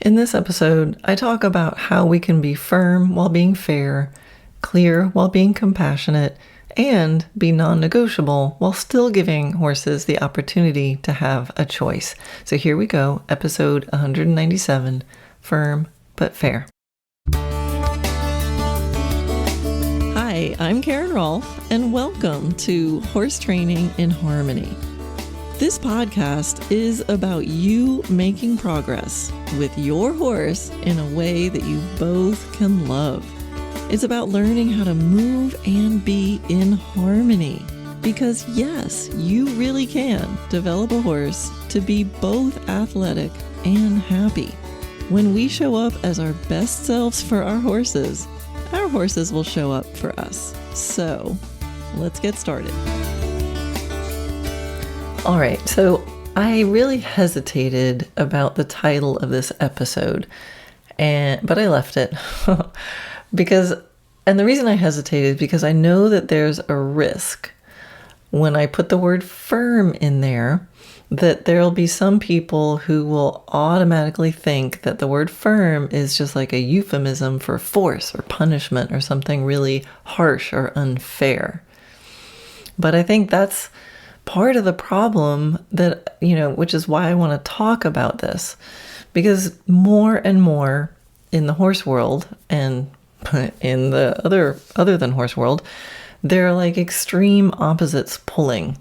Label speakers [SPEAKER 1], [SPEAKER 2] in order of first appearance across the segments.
[SPEAKER 1] In this episode, I talk about how we can be firm while being fair, clear while being compassionate, and be non-negotiable while still giving horses the opportunity to have a choice. So here we go, episode 197, Firm but Fair. Hi, I'm Karen Rohlf, and welcome to Horse Training in Harmony. This podcast is about you making progress with your horse in a way that you both can love. It's about learning how to move and be in harmony. Because yes, you really can develop a horse to be both athletic and happy. When we show up as our best selves for our horses will show up for us. So let's get started. All right, so I really hesitated about the title of this episode, but I left it and the reason I hesitated is because I know that there's a risk when I put the word firm in there that there'll be some people who will automatically think that the word firm is just like a euphemism for force or punishment or something really harsh or unfair. But I think that's part of the problem that, which is why I want to talk about this, because more and more in the horse world and in the other than horse world, there are like extreme opposites pulling.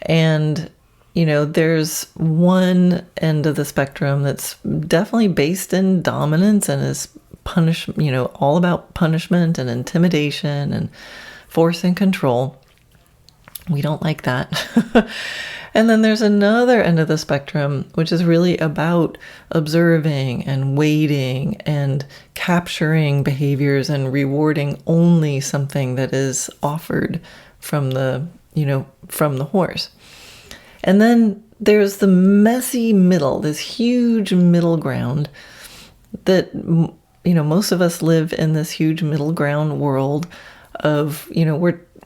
[SPEAKER 1] And, there's one end of the spectrum that's definitely based in dominance and is all about punishment and intimidation and force and control. We don't like that. And then there's another end of the spectrum, which is really about observing and waiting and capturing behaviors and rewarding only something that is offered from the horse. And then there's the messy middle, this huge middle ground that, most of us live in this huge middle ground world of,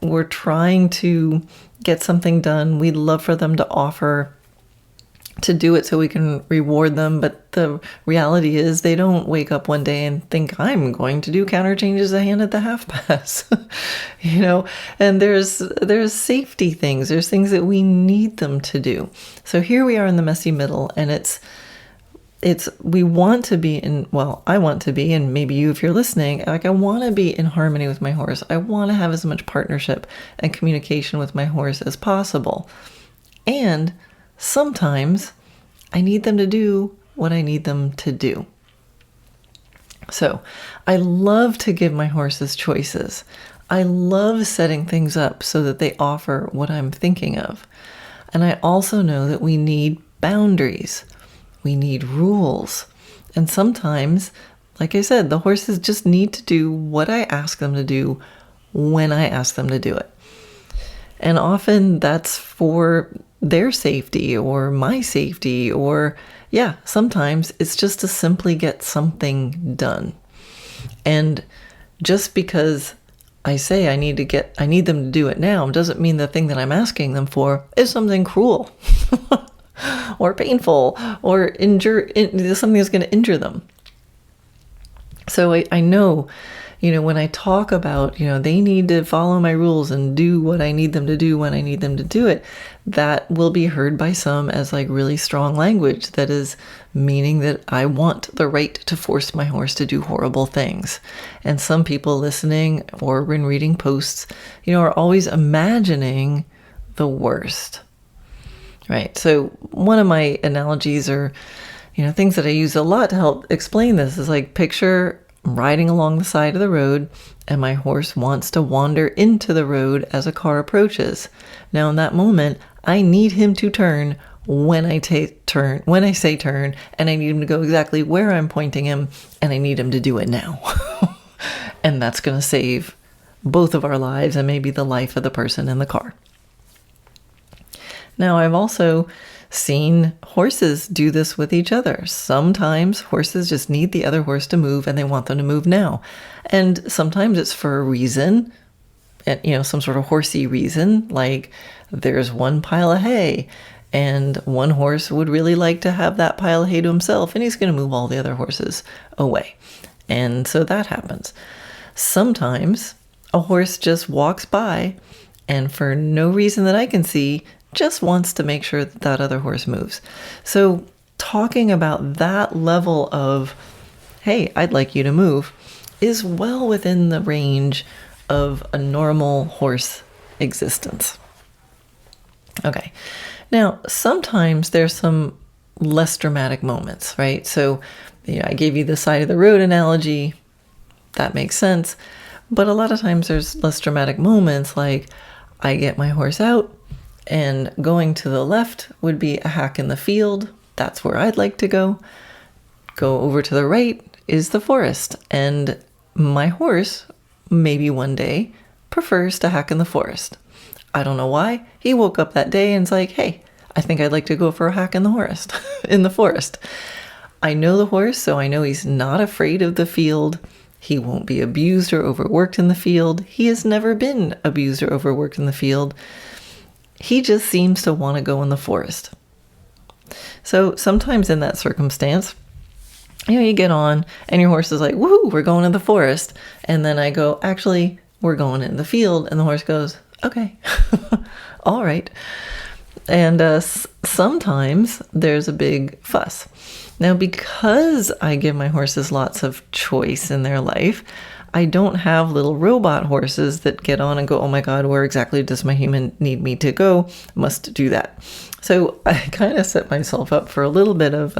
[SPEAKER 1] we're trying to get something done. We'd love for them to offer to do it so we can reward them. But the reality is they don't wake up one day and think, I'm going to do counter changes a hand at the half pass, and there's safety things. There's things that we need them to do. So here we are in the messy middle, and we want to be I want to be, and maybe you, if you're listening, I want to be in harmony with my horse. I want to have as much partnership and communication with my horse as possible. And sometimes I need them to do what I need them to do. So I love to give my horses choices. I love setting things up so that they offer what I'm thinking of. And I also know that we need boundaries. We need rules. And sometimes, like I said, the horses just need to do what I ask them to do when I ask them to do it. And often that's for their safety or my safety, or sometimes it's just to simply get something done. And just because I say I need them to do it now doesn't mean the thing that I'm asking them for is something cruel. Or painful, or something that's going to injure them. So I know, when I talk about, they need to follow my rules and do what I need them to do when I need them to do it, that will be heard by some as like really strong language that is meaning that I want the right to force my horse to do horrible things. And some people listening or when reading posts, are always imagining the worst. Right. So one of my analogies or, things that I use a lot to help explain this is like picture riding along the side of the road and my horse wants to wander into the road as a car approaches. Now in that moment, I need him to turn when I say turn, and I need him to go exactly where I'm pointing him, and I need him to do it now. And that's going to save both of our lives and maybe the life of the person in the car. Now, I've also seen horses do this with each other. Sometimes horses just need the other horse to move and they want them to move now. And sometimes it's for a reason some sort of horsey reason, like there's one pile of hay and one horse would really like to have that pile of hay to himself, and he's going to move all the other horses away. And so that happens. Sometimes a horse just walks by and for no reason that I can see, just wants to make sure that that other horse moves. So talking about that level of, hey, I'd like you to move, is well within the range of a normal horse existence. Okay. Now, sometimes there's some less dramatic moments, right? So, I gave you the side of the road analogy. That makes sense. But a lot of times there's less dramatic moments, like I get my horse out and going to the left would be a hack in the field. That's where I'd like to go. Go over to the right is the forest. And my horse, maybe one day, prefers to hack in the forest. I don't know why. He woke up that day and's like, hey, I think I'd like to go for a hack in the forest. in the forest. I know the horse, so I know he's not afraid of the field. He won't be abused or overworked in the field. He has never been abused or overworked in the field. He just seems to want to go in the forest. So sometimes in that circumstance, you get on and your horse is like, woohoo, we're going to the forest. And then I go, actually, we're going in the field. And the horse goes, okay, all right. And sometimes there's a big fuss. Now, because I give my horses lots of choice in their life, I don't have little robot horses that get on and go, oh my God, where exactly does my human need me to go? Must do that. So I kind of set myself up for a little bit of,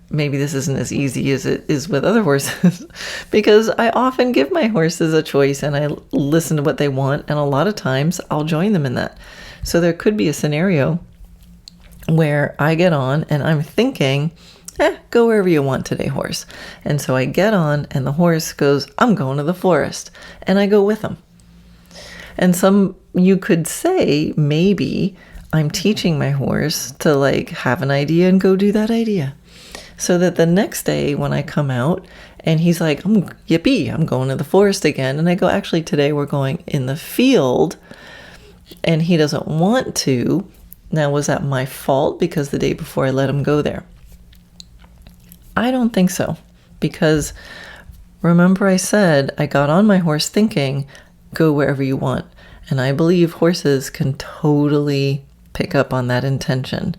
[SPEAKER 1] maybe this isn't as easy as it is with other horses because I often give my horses a choice and I listen to what they want. And a lot of times I'll join them in that. So there could be a scenario where I get on and I'm thinking, go wherever you want today, horse. And so I get on and the horse goes, I'm going to the forest. And I go with him. And you could say, maybe I'm teaching my horse to have an idea and go do that idea. So that the next day when I come out and he's like, yippee, I'm going to the forest again. And I go, actually, today we're going in the field. And he doesn't want to. Now, was that my fault because the day before I let him go there? I don't think so. Because remember I said I got on my horse thinking, go wherever you want. And I believe horses can totally pick up on that intention.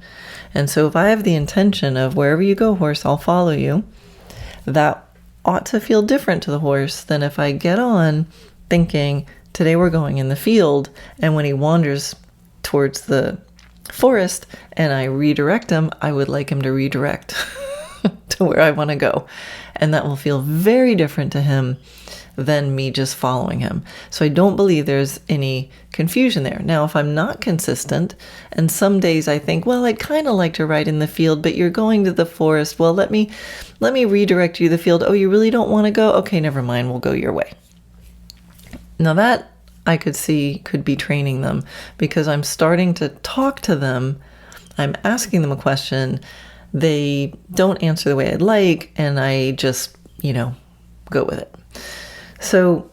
[SPEAKER 1] And so if I have the intention of wherever you go, horse, I'll follow you, that ought to feel different to the horse than if I get on thinking, today we're going in the field, and when he wanders towards the forest and I redirect him, I would like him to redirect to where I want to go. And that will feel very different to him than me just following him. So I don't believe there's any confusion there. Now, if I'm not consistent, and some days I think, well, I'd kind of like to ride in the field, but you're going to the forest. Well, let me redirect you to the field. Oh, you really don't want to go? Okay, never mind. We'll go your way. Now that I could see could be training them because I'm starting to talk to them. I'm asking them a question. They don't answer the way I'd like, and I just, go with it. So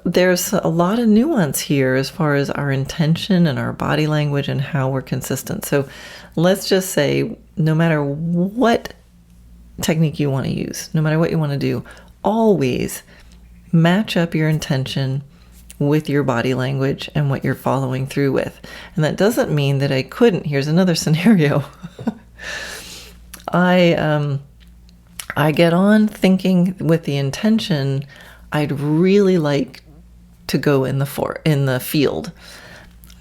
[SPEAKER 1] there's a lot of nuance here as far as our intention and our body language and how we're consistent. So let's just say no matter what technique you want to use, no matter what you want to do, always match up your intention with your body language and what you're following through with. And that doesn't mean that I couldn't. Here's another scenario. I get on thinking with the intention I'd really like to go in the field.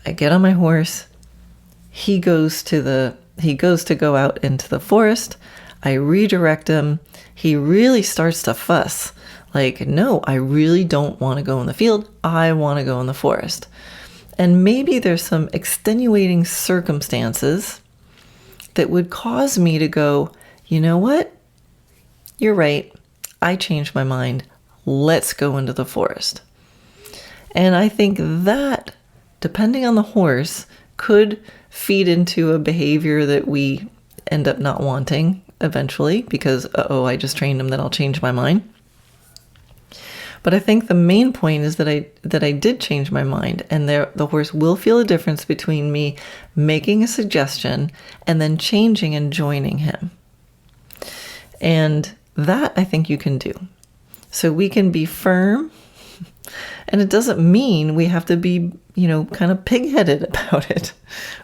[SPEAKER 1] I get on my horse. He goes to go out into the forest. I redirect him. He really starts to fuss. No, I really don't want to go in the field. I want to go in the forest. And maybe there's some extenuating circumstances that would cause me to go, you know what? You're right. I changed my mind. Let's go into the forest. And I think that, depending on the horse, could feed into a behavior that we end up not wanting eventually because, I just trained him that I'll change my mind. But I think the main point is that I did change my mind, and the horse will feel a difference between me making a suggestion and then changing and joining him. And that I think you can do. So we can be firm, and it doesn't mean we have to be, kind of pig-headed about it.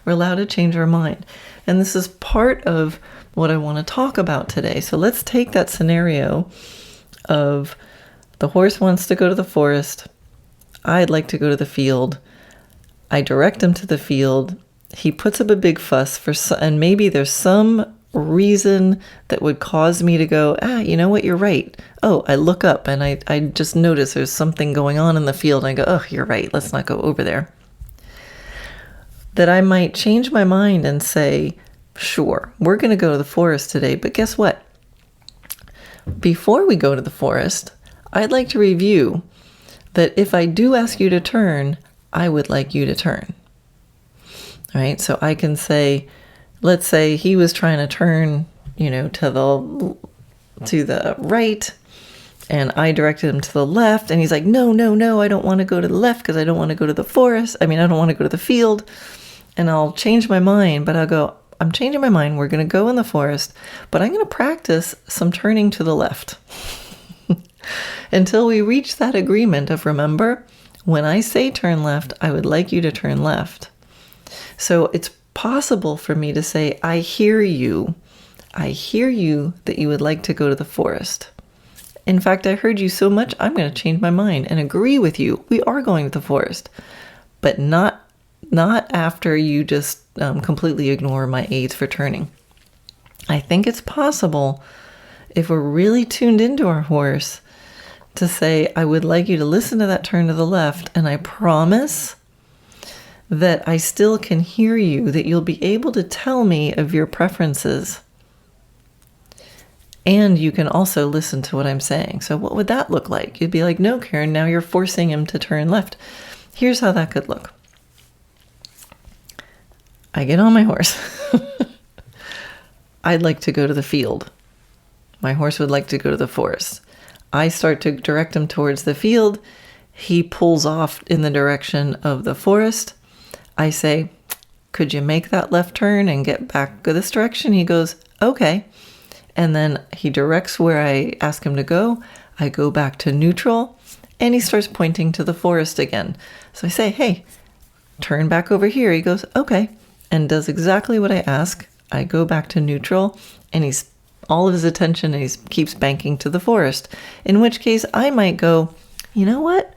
[SPEAKER 1] We're allowed to change our mind. And this is part of what I want to talk about today. So let's take that scenario of the horse wants to go to the forest. I'd like to go to the field. I direct him to the field. He puts up a big fuss and maybe there's some reason that would cause me to go, you know what, you're right. Oh, I look up and I just notice there's something going on in the field. And I go, oh, you're right. Let's not go over there. That I might change my mind and say, sure, we're going to go to the forest today. But guess what? Before we go to the forest, I'd like to review that if I do ask you to turn, I would like you to turn. All right. So I can say, let's say he was trying to turn, to the right, and I directed him to the left, and he's like, no, I don't want to go to the left because I don't want to go to the forest. I don't want to go to the field. And I'll change my mind, but I'll go, I'm changing my mind. We're going to go in the forest, but I'm going to practice some turning to the left until we reach that agreement of, remember, when I say turn left, I would like you to turn left. So it's possible for me to say, I hear you that you would like to go to the forest. In fact, I heard you so much, I'm going to change my mind and agree with you. We are going to the forest, but not after you just completely ignore my aids for turning. I think it's possible, if we're really tuned into our horse, to say, I would like you to listen to that turn to the left, and I promise that I still can hear you, that you'll be able to tell me of your preferences. And you can also listen to what I'm saying. So what would that look like? You'd be like, no, Karen, now you're forcing him to turn left. Here's how that could look. I get on my horse. I'd like to go to the field. My horse would like to go to the forest. I start to direct him towards the field. He pulls off in the direction of the forest. I say, could you make that left turn and get back this direction? He goes, okay. And then he directs where I ask him to go. I go back to neutral, and he starts pointing to the forest again. So I say, hey, turn back over here. He goes, okay, and does exactly what I ask. I go back to neutral, and he's all of his attention, and he keeps banking to the forest. In which case I might go, you know what?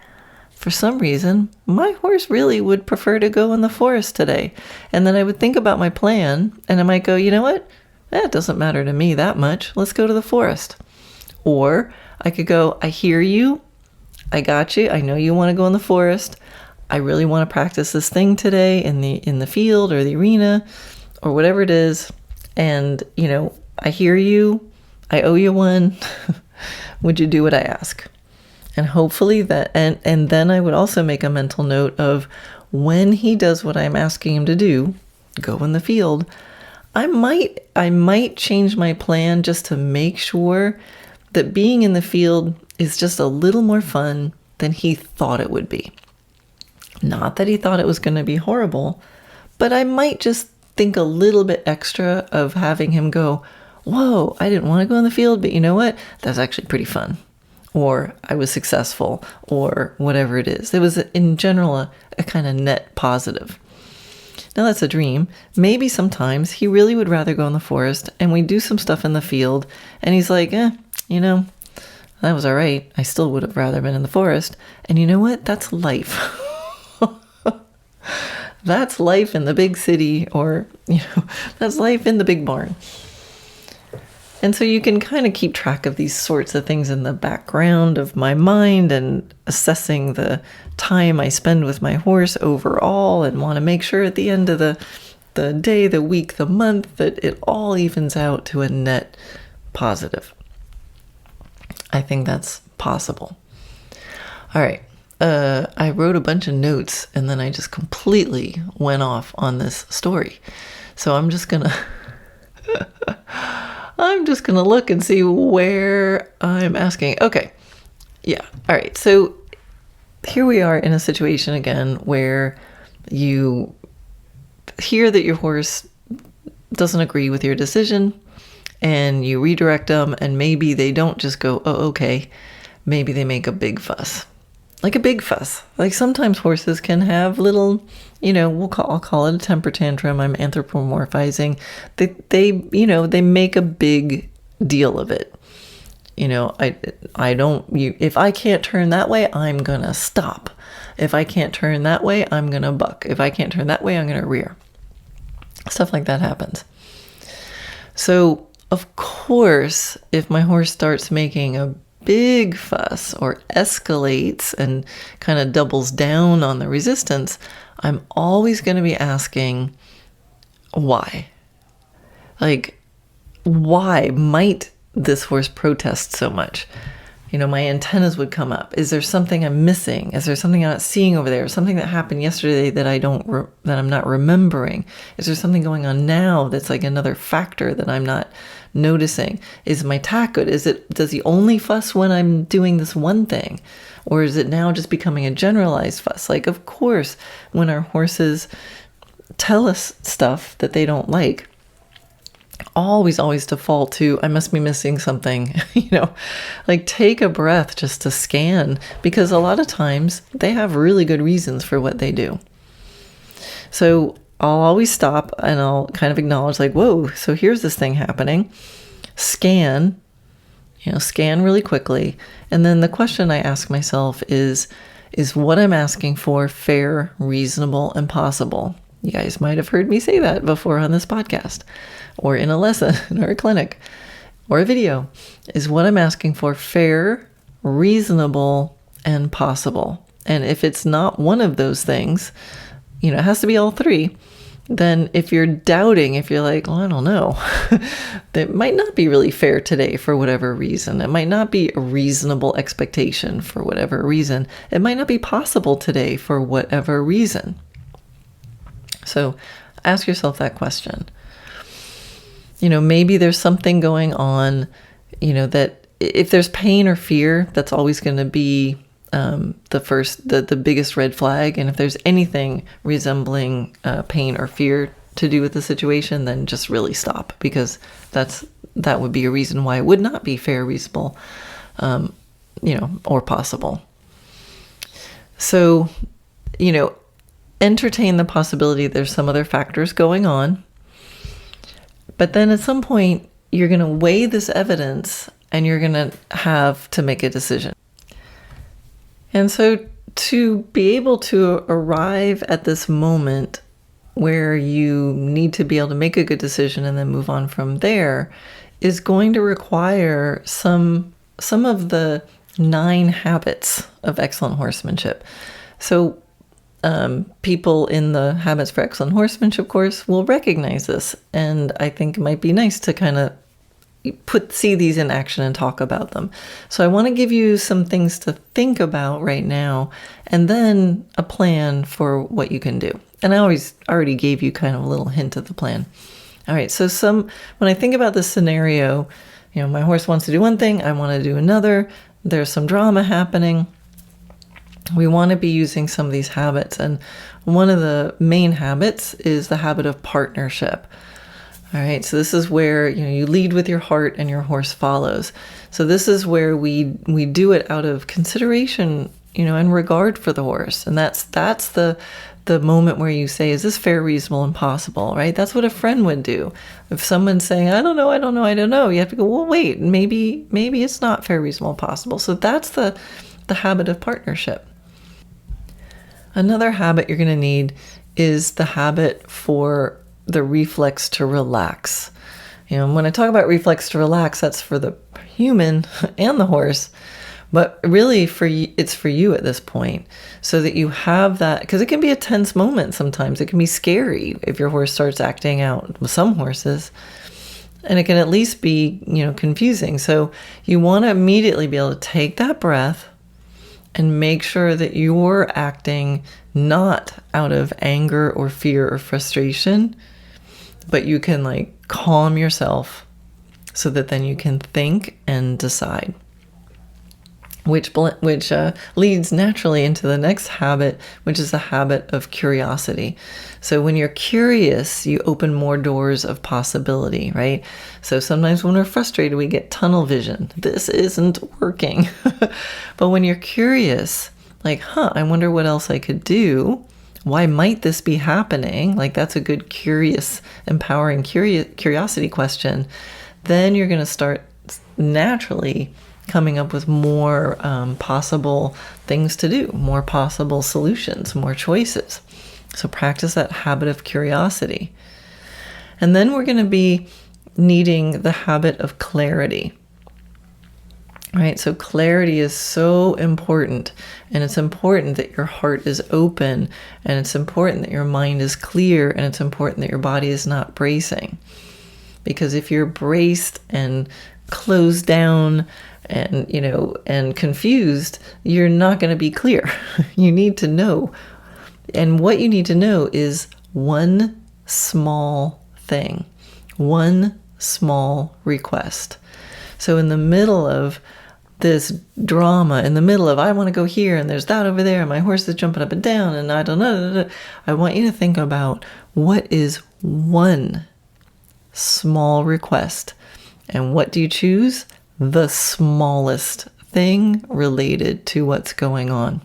[SPEAKER 1] For some reason, my horse really would prefer to go in the forest today. And then I would think about my plan, and I might go, you know what? It doesn't matter to me that much. Let's go to the forest. Or I could go, I hear you. I got you. I know you want to go in the forest. I really want to practice this thing today in the field or the arena or whatever it is. And, I hear you. I owe you one. Would you do what I ask? And hopefully that, and then I would also make a mental note of when he does what I'm asking him to do, go in the field, I might change my plan just to make sure that being in the field is just a little more fun than he thought it would be. Not that he thought it was going to be horrible, but I might just think a little bit extra of having him go, whoa, I didn't want to go in the field, but you know what? That's actually pretty fun. Or I was successful, or whatever it is. It was, in general, a kind of net positive. Now, that's a dream. Maybe sometimes he really would rather go in the forest, and we do some stuff in the field, and he's like, that was all right. I still would have rather been in the forest. And you know what? That's life. That's life in the big city, or, that's life in the big barn. And so you can kind of keep track of these sorts of things in the background of my mind and assessing the time I spend with my horse overall, and want to make sure at the end of the day, the week, the month, that it all evens out to a net positive. I think that's possible. All right. I wrote a bunch of notes, and then I just completely went off on this story. So I'm just going to look and see where I'm asking. Okay. Yeah. All right. So here we are in a situation again where you hear that your horse doesn't agree with your decision, and you redirect them, and maybe they don't just go, oh, okay. Maybe they make a big fuss. Like a big fuss. Like sometimes horses can have little, I'll call it a temper tantrum. I'm anthropomorphizing. They make a big deal of it. If I can't turn that way, I'm going to stop. If I can't turn that way, I'm going to buck. If I can't turn that way, I'm going to rear. Stuff like that happens. So, of course, if my horse starts making a big fuss or escalates and kind of doubles down on the resistance, I'm always going to be asking, why? Like, why might this horse protest so much? My antennas would come up. Is there something I'm missing? Is there something I'm not seeing over there? Something that happened yesterday that that I'm not remembering? Is there something going on now that's like another factor that I'm not noticing? Is my tack good? Does he only fuss when I'm doing this one thing? Or is it now just becoming a generalized fuss? Like, of course, when our horses tell us stuff that they don't like, always default to, I must be missing something, like take a breath just to scan, because a lot of times they have really good reasons for what they do. So I'll always stop and I'll kind of acknowledge, like, whoa, so here's this thing happening. Scan really quickly. And then the question I ask myself is what I'm asking for fair, reasonable, and possible? You guys might have heard me say that before on this podcast, or in a lesson, or a clinic, or a video. Is what I'm asking for fair, reasonable, and possible? And if it's not one of those things, it has to be all three. Then if you're doubting, if you're like, well, I don't know, that might not be really fair today for whatever reason. It might not be a reasonable expectation for whatever reason. It might not be possible today for whatever reason. So ask yourself that question. Maybe there's something going on, that if there's pain or fear, that's always going to be the biggest red flag. And if there's anything resembling pain or fear to do with the situation, then just really stop, because that would be a reason why it would not be fair, reasonable, or possible. So, entertain the possibility there's some other factors going on. But then at some point, you're going to weigh this evidence and you're going to have to make a decision. And so to be able to arrive at this moment where you need to be able to make a good decision and then move on from there is going to require some of the 9 habits of excellent horsemanship. So people in the Habits for Excellent Horsemanship course will recognize this. And I think it might be nice to kind of see these in action and talk about them. So I want to give you some things to think about right now, and then a plan for what you can do. And I already gave you kind of a little hint of the plan. All right. So when I think about this scenario, my horse wants to do one thing, I want to do another. There's some drama happening. We want to be using some of these habits. And one of the main habits is the habit of partnership. All right. So this is where, you lead with your heart and your horse follows. So this is where we do it out of consideration, and regard for the horse. And that's the moment where you say, is this fair, reasonable, and possible, right? That's what a friend would do. If someone's saying, I don't know, you have to go, well, wait, maybe it's not fair, reasonable, possible. So that's the habit of partnership. Another habit you're going to need is the habit for the reflex to relax. When I talk about reflex to relax, that's for the human and the horse, but really it's for you at this point, so that you have that, because it can be a tense moment sometimes. It can be scary if your horse starts acting out, with some horses, and it can at least be, confusing. So you want to immediately be able to take that breath and make sure that you're acting not out of anger or fear or frustration, but you can calm yourself so that then you can think and decide. which leads naturally into the next habit, which is the habit of curiosity. So when you're curious, you open more doors of possibility, right? So sometimes when we're frustrated, we get tunnel vision. This isn't working. But when you're curious, like, I wonder what else I could do. Why might this be happening? Like, that's a good curious, empowering curiosity question. Then you're going to start naturally coming up with more possible things to do, more possible solutions, more choices. So practice that habit of curiosity. And then we're going to be needing the habit of clarity. Right? So clarity is so important, and it's important that your heart is open, and it's important that your mind is clear, and it's important that your body is not bracing. Because if you're braced and closed down and, and confused, you're not going to be clear. You need to know. And what you need to know is one small thing, one small request. So in the middle of this drama, in the middle of, I want to go here and there's that over there and my horse is jumping up and down and I don't know, I want you to think about what is one small request. And what do you choose? The smallest thing related to what's going on.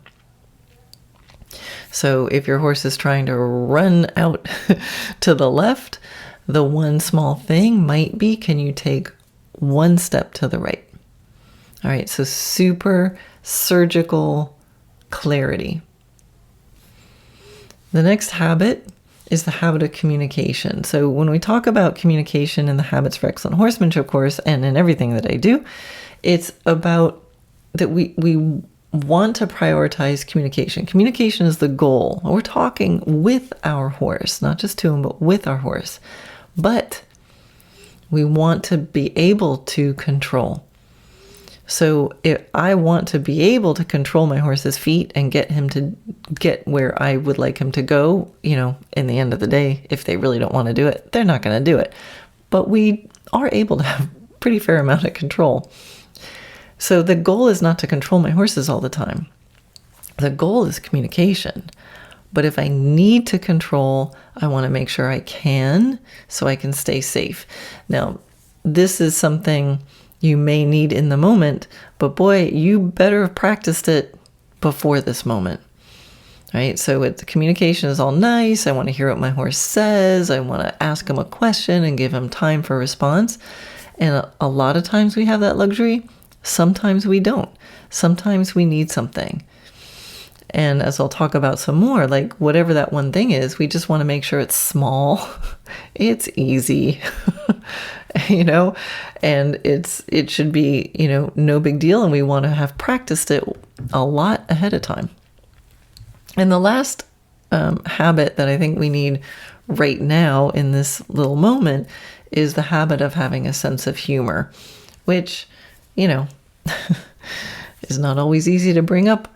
[SPEAKER 1] So if your horse is trying to run out to the left, the one small thing might be, can you take one step to the right? All right, so super surgical clarity. The next habit is the habit of communication. So when we talk about communication in the Habits for Excellent Horsemanship course and in everything that I do, it's about that we want to prioritize communication. Communication is the goal. We're talking with our horse, not just to him, but with our horse. But we want to be able to control. So if I want to be able to control my horse's feet and get him to get where I would like him to go, in the end of the day, if they really don't want to do it, they're not going to do it. But we are able to have a pretty fair amount of control. So the goal is not to control my horses all the time. The goal is communication. But if I need to control, I want to make sure I can so I can stay safe. Now, this is something you may need in the moment, but boy, you better have practiced it before this moment, right? So the communication is all nice. I want to hear what my horse says. I want to ask him a question and give him time for response. And a lot of times we have that luxury. Sometimes we don't. Sometimes we need something. And as I'll talk about some more, like whatever that one thing is, we just want to make sure it's small, it's easy, and it should be, no big deal. And we want to have practiced it a lot ahead of time. And the last habit that I think we need right now in this little moment is the habit of having a sense of humor, which, is not always easy to bring up,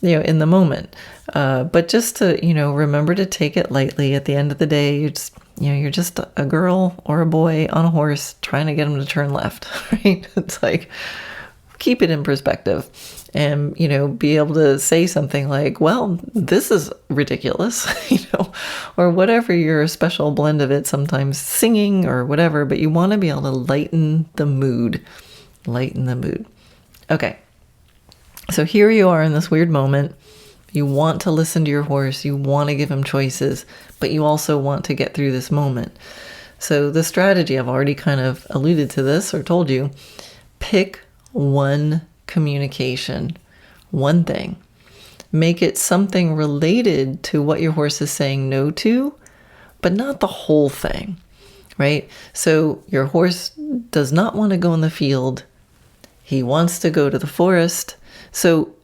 [SPEAKER 1] in the moment. But just to, remember to take it lightly. At the end of the day, you're just a girl or a boy on a horse trying to get him to turn left, right? It's like, keep it in perspective and, be able to say something like, well, this is ridiculous, or whatever your special blend of it, sometimes singing or whatever, but you want to be able to lighten the mood. Okay. So here you are in this weird moment. You want to listen to your horse. You want to give him choices, but you also want to get through this moment. So the strategy, I've already kind of alluded to this or told you, pick one communication, one thing. Make it something related to what your horse is saying no to, but not the whole thing, right? So your horse does not want to go in the field. He wants to go to the forest. So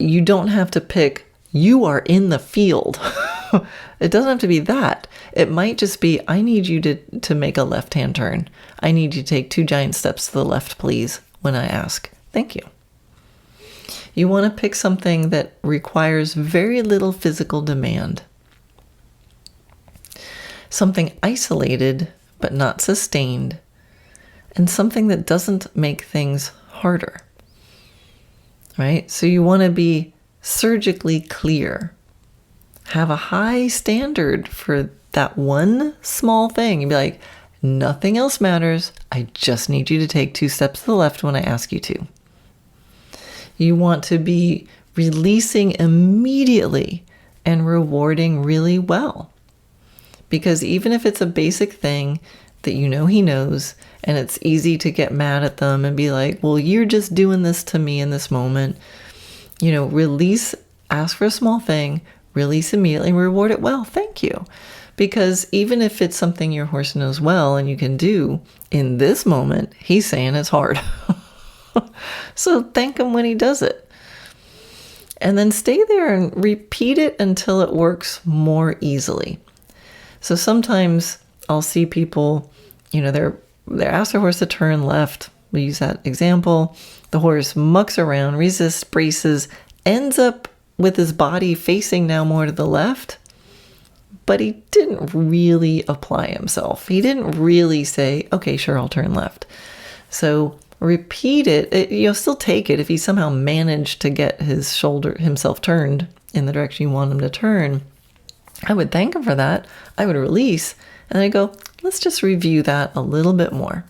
[SPEAKER 1] you don't have to pick, you are in the field. It doesn't have to be that. It might just be, I need you to make a left-hand turn. I need you to take 2 giant steps to the left, please, when I ask. Thank you. You want to pick something that requires very little physical demand. Something isolated, but not sustained. And something that doesn't make things harder. right? So you want to be surgically clear. Have a high standard for that one small thing. You'd be like, nothing else matters. I just need you to take 2 steps to the left when I ask you to. You want to be releasing immediately and rewarding really well. Because even if it's a basic thing that you know he knows, and it's easy to get mad at them and be like, well, you're just doing this to me in this moment. Release, ask for a small thing, release immediately, reward it well. Thank you. Because even if it's something your horse knows well and you can do, in this moment, he's saying it's hard. So thank him when he does it. And then stay there and repeat it until it works more easily. So sometimes I'll see people, they're ask their horse to turn left. We use that example. The horse mucks around, resists, braces, ends up with his body facing now more to the left. But he didn't really apply himself. He didn't really say, okay, sure, I'll turn left. So repeat it. You'll still take it if he somehow managed to get himself turned in the direction you want him to turn. I would thank him for that. I would release. And I go, let's just review that a little bit more.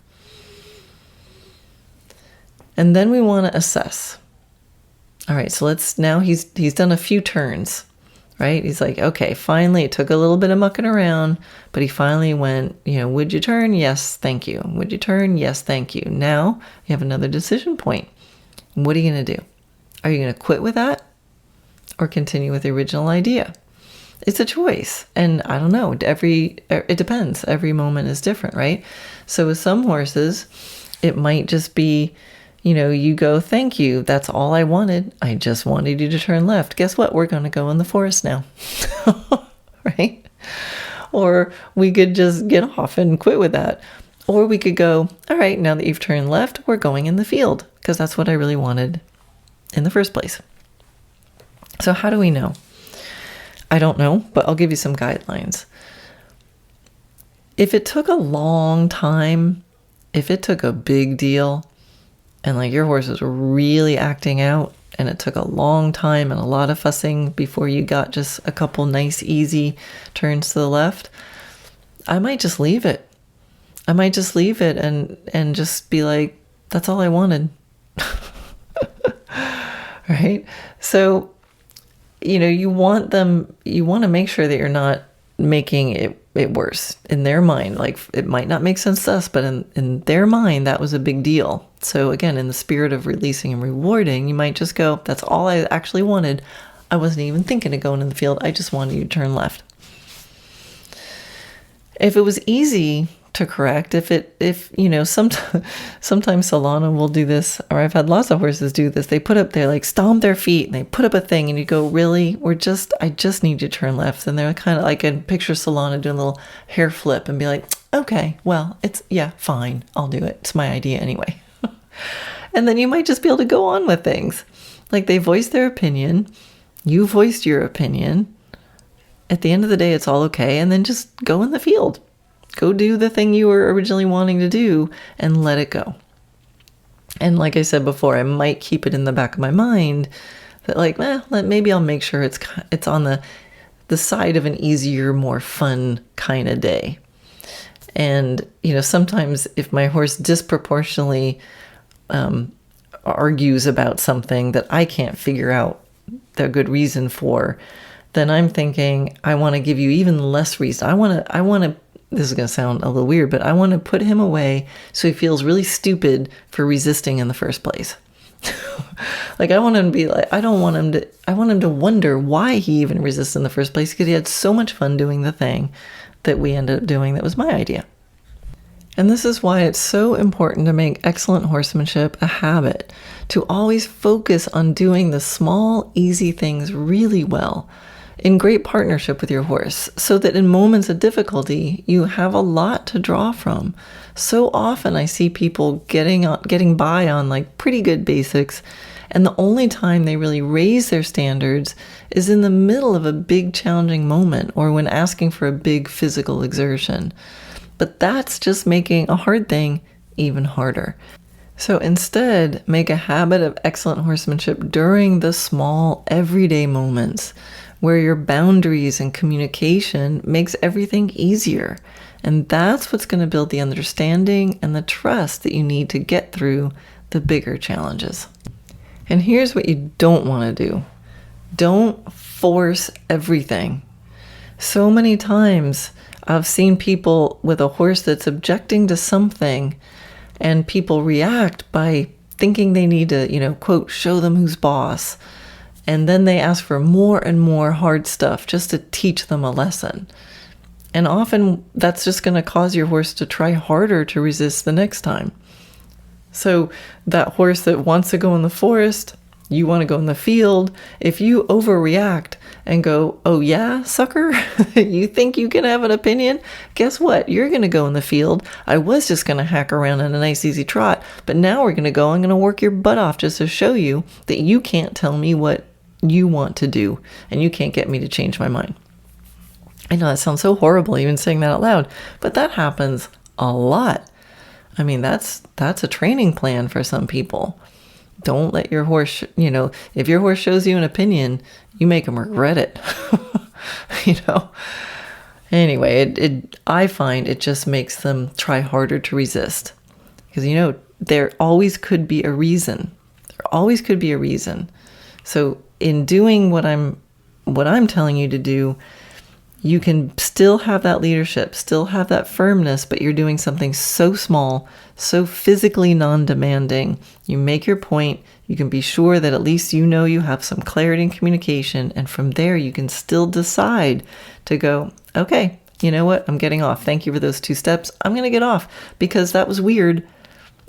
[SPEAKER 1] And then we want to assess. All right, so now he's done a few turns, right? He's like, okay, finally, it took a little bit of mucking around, but he finally went, would you turn? Yes, thank you. Would you turn? Yes, thank you. Now you have another decision point. What are you going to do? Are you going to quit with that or continue with the original idea? It's a choice. And I don't know, it depends. Every moment is different, right? So with some horses, it might just be, you go, thank you. That's all I wanted. I just wanted you to turn left. Guess what? We're going to go in the forest now. Right? Or we could just get off and quit with that. Or we could go, all right, now that you've turned left, we're going in the field because that's what I really wanted in the first place. So how do we know? I don't know, but I'll give you some guidelines. If it took a long time, if it took a big deal, and like your horse was really acting out, and it took a long time and a lot of fussing before you got just a couple nice, easy turns to the left, I might just leave it. I might just leave it and just be like, that's all I wanted. Right? So, you want to make sure that you're not making it worse in their mind. Like, it might not make sense to us, but in their mind, that was a big deal. So again, in the spirit of releasing and rewarding, you might just go, that's all I actually wanted. I wasn't even thinking of going in the field. I just wanted you to turn left. If it was easy to correct, sometimes Solana will do this, or I've had lots of horses do this. They stomp their feet and they put up a thing and you go, really? I just need you to turn left. And they're kind of like, I can picture Solana doing a little hair flip and be like, okay, well, fine. I'll do it. It's my idea anyway. And then you might just be able to go on with things. Like, they voiced their opinion. You voiced your opinion. At the end of the day, it's all okay. And then just go in the field. Go do the thing you were originally wanting to do and let it go. And like I said before, I might keep it in the back of my mind that maybe I'll make sure it's on the side of an easier, more fun kind of day. And, sometimes if my horse disproportionately argues about something that I can't figure out the good reason for, then I'm thinking, I want to give you even less reason. I want to, this is going to sound a little weird, but I want to put him away so he feels really stupid for resisting in the first place. Like, I want him to be like, I want him to wonder why he even resists in the first place, because he had so much fun doing the thing that we ended up doing that was my idea. And this is why it's so important to make excellent horsemanship a habit, to always focus on doing the small, easy things really well, in great partnership with your horse, so that in moments of difficulty, you have a lot to draw from. So often I see people getting by on like pretty good basics, and the only time they really raise their standards is in the middle of a big challenging moment or when asking for a big physical exertion. But that's just making a hard thing even harder. So instead, make a habit of excellent horsemanship during the small, everyday moments where your boundaries and communication makes everything easier. And that's what's going to build the understanding and the trust that you need to get through the bigger challenges. And here's what you don't want to do. Don't force everything. So many times I've seen people with a horse that's objecting to something, and people react by thinking they need to, quote, show them who's boss. And then they ask for more and more hard stuff just to teach them a lesson. And often that's just going to cause your horse to try harder to resist the next time. So that horse that wants to go in the forest, you want to go in the field. If you overreact and go, oh yeah, sucker, you think you can have an opinion? Guess what? You're going to go in the field. I was just going to hack around in a nice easy trot, but now we're going to go. I'm going to work your butt off just to show you that you can't tell me what you want to do, and you can't get me to change my mind. I know that sounds so horrible even saying that out loud, but that happens a lot. I mean, that's a training plan for some people. Don't let your horse, if your horse shows you an opinion, you make them regret it. Anyway, I find it just makes them try harder to resist, because there always could be a reason. There always could be a reason. So in doing what I'm telling you to do, you can still have that leadership, still have that firmness, but you're doing something so small, so physically non-demanding. You make your point. You can be sure that at least you have some clarity in communication. And from there, you can still decide to go, okay, you know what? I'm getting off. Thank you for those 2 steps. I'm going to get off because that was weird.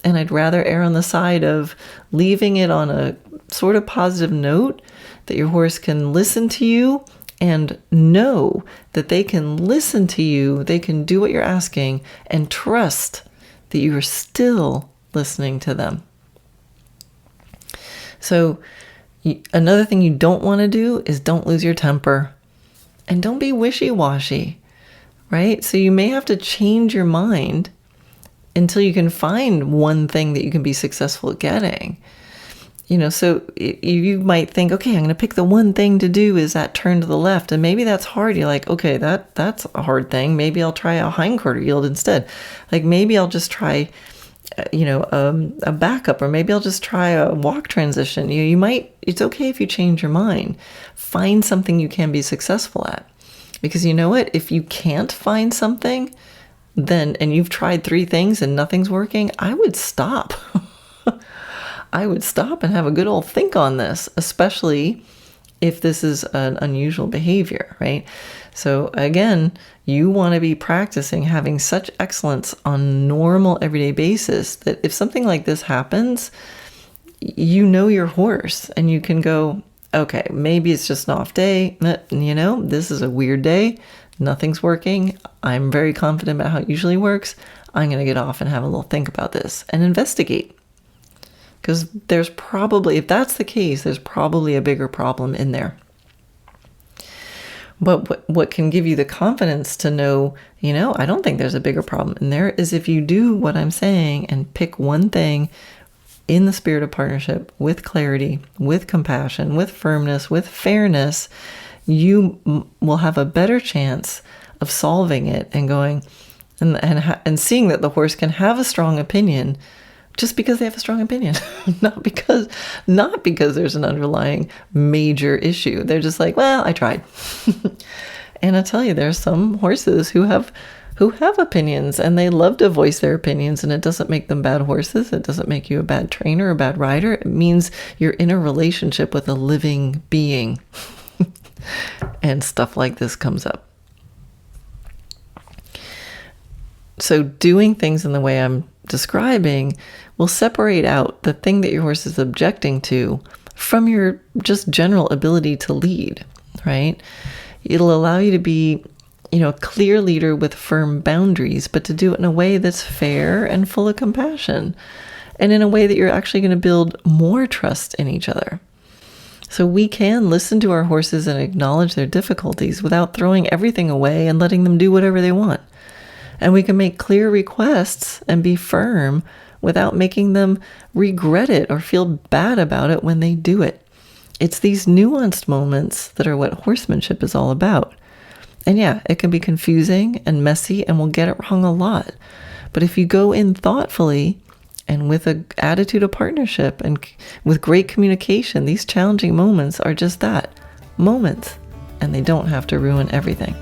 [SPEAKER 1] And I'd rather err on the side of leaving it on a sort of positive note that your horse can listen to you and know that they can listen to you, they can do what you're asking, and trust that you are still listening to them. So another thing you don't want to do is don't lose your temper. And don't be wishy-washy, right? So you may have to change your mind until you can find one thing that you can be successful at getting. So you might think, okay, I'm going to pick the one thing to do is that turn to the left. And maybe that's hard. You're like, okay, that's a hard thing. Maybe I'll try a hindquarter yield instead. Like maybe I'll just try, a backup, or maybe I'll just try a walk transition. It's okay if you change your mind. Find something you can be successful at. Because you know what? If you can't find something, and you've tried 3 things and nothing's working, I would stop. I would stop and have a good old think on this, especially if this is an unusual behavior, right? So again, you want to be practicing having such excellence on a normal everyday basis that if something like this happens, your horse and you can go, okay, maybe it's just an off day. This is a weird day. Nothing's working. I'm very confident about how it usually works. I'm going to get off and have a little think about this and investigate. Because there's probably, if that's the case, there's probably a bigger problem in there. But what can give you the confidence to know, I don't think there's a bigger problem in there, is if you do what I'm saying and pick one thing in the spirit of partnership, with clarity, with compassion, with firmness, with fairness, you will have a better chance of solving it and going and seeing that the horse can have a strong opinion just because they have a strong opinion, not because there's an underlying major issue. They're just like, well, I tried. And I tell you, there's some horses who have opinions and they love to voice their opinions, and it doesn't make them bad horses. It doesn't make you a bad trainer or a bad rider. It means you're in a relationship with a living being. And stuff like this comes up. So doing things in the way I'm describing will separate out the thing that your horse is objecting to from your just general ability to lead, right? It'll allow you to be, a clear leader with firm boundaries, but to do it in a way that's fair and full of compassion, and in a way that you're actually going to build more trust in each other. So we can listen to our horses and acknowledge their difficulties without throwing everything away and letting them do whatever they want. And we can make clear requests and be firm without making them regret it or feel bad about it when they do it. It's these nuanced moments that are what horsemanship is all about. And yeah, it can be confusing and messy, and we'll get it wrong a lot. But if you go in thoughtfully and with an attitude of partnership and with great communication, these challenging moments are just that, moments, and they don't have to ruin everything.